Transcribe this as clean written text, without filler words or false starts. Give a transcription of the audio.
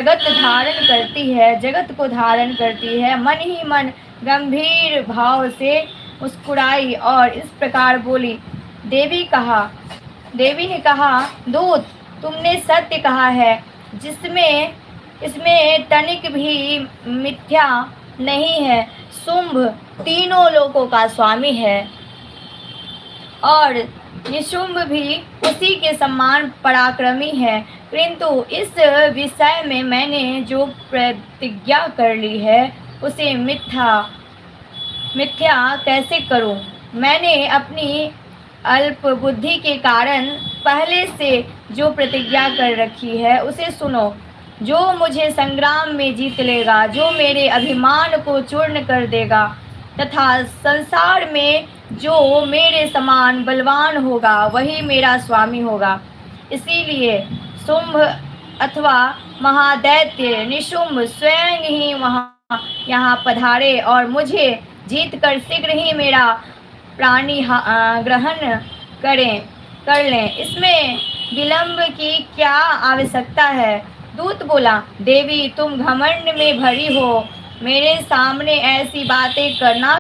जगत धारण करती है, जगत को धारण करती है। मन ही मन गंभीर भाव से मुस्कुराई और इस प्रकार बोली। देवी ने कहा, दूत, तुमने सत्य कहा है, जिसमें इसमें तनिक भी मिथ्या नहीं है। शुंभ तीनों लोकों का स्वामी है और निशुंभ भी उसी के समान पराक्रमी है, किंतु इस विषय में मैंने जो प्रतिज्ञा कर ली है उसे मिथ्या कैसे करूं? मैंने अपनी अल्प बुद्धि के कारण पहले से जो प्रतिज्ञा कर रखी है उसे सुनो। जो मुझे संग्राम में जीत लेगा, जो मेरे अभिमान को चूर्ण कर देगा तथा संसार में जो मेरे समान बलवान होगा वही मेरा स्वामी होगा। इसीलिए शुंभ अथवा महादैत्य निशुंभ स्वयं ही यहाँ पधारे और मुझे जीतकर शीघ्र ही मेरा प्राणी ग्रहण कर लें। इसमें विलंब की क्या आवश्यकता है? दूत बोला, देवी, तुम घमंड में भरी हो, मेरे सामने ऐसी बातें करना